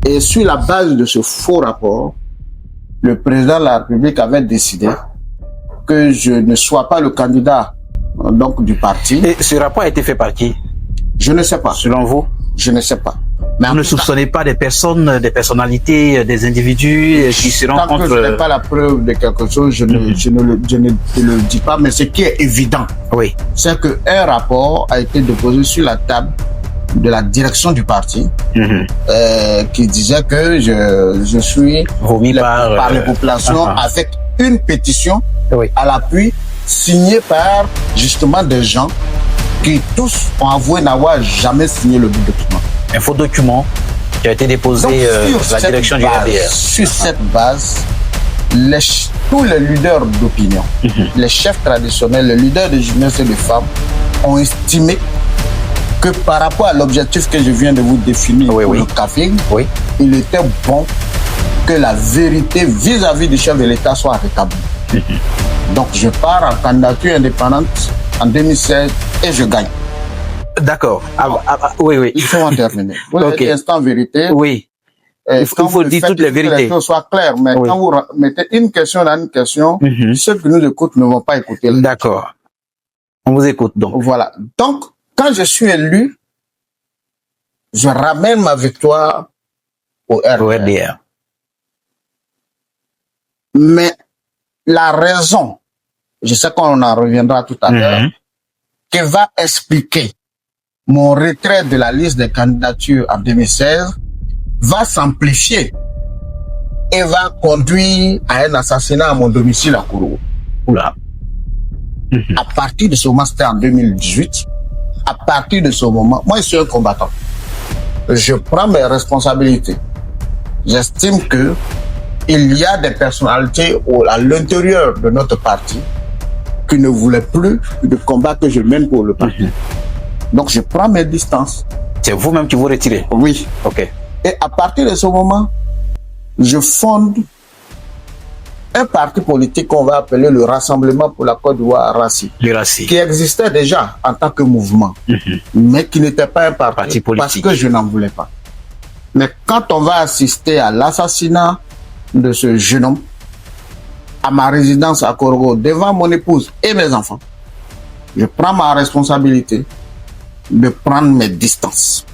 Et sur la base de ce faux rapport, le président de la République avait décidé que je ne sois pas le candidat donc du parti. Et ce rapport a été fait par qui? Je ne sais pas. Selon vous? Je ne sais pas. Mais vous ne soupçonnez pas des personnes, des personnalités, des individus qui se rencontrent... Tant que je n'ai pas la preuve de quelque chose, je ne le dis pas. Mais ce qui est évident, oui, c'est qu'un rapport a été déposé sur la table de la direction du parti qui disait que je suis vomi par les populations avec une pétition à l'appui signée par justement des gens qui tous ont avoué n'avoir jamais signé le document. Un faux document qui a été déposé par la direction du RDR. Sur cette base, tous les leaders d'opinion, les chefs traditionnels, les leaders de jeunesse et de femmes ont estimé que par rapport à l'objectif que je viens de vous définir pour le café, il était bon que la vérité vis-à-vis du chef de l'État soit rétablie. Donc je pars en candidature indépendante en 2016 et je gagne. D'accord. Oui. Il faut en terminer. Vous êtes instant vérité. Oui. Il faut dire toutes les vérités. Les choses soient claires, mais quand vous mettez une question dans une question, ceux qui nous écoutent ne vont pas écouter. D'accord. On vous écoute donc. Voilà. Donc, quand je suis élu, je ramène ma victoire au RDR. Mais la raison, je sais qu'on en reviendra tout à l'heure, qui va expliquer mon retrait de la liste des candidatures en 2016 va s'amplifier et va conduire à un assassinat à mon domicile à Kourougou. Oula. À partir de ce moment, c'était en 2018, à partir de ce moment, moi je suis un combattant. Je prends mes responsabilités. J'estime que il y a des personnalités à l'intérieur de notre parti qui ne voulaient plus de combat que je mène pour le parti. Donc je prends mes distances. C'est vous-même qui vous retirez? Oui. Ok. Et à partir de ce moment, je fonde un parti politique qu'on va appeler le Rassemblement pour la Côte d'Ivoire RACI, qui existait déjà en tant que mouvement, mais qui n'était pas un parti politique parce que je n'en voulais pas. Mais quand on va assister à l'assassinat de ce jeune homme à ma résidence à Kourougou devant mon épouse et mes enfants, je prends ma responsabilité de prendre mes distances.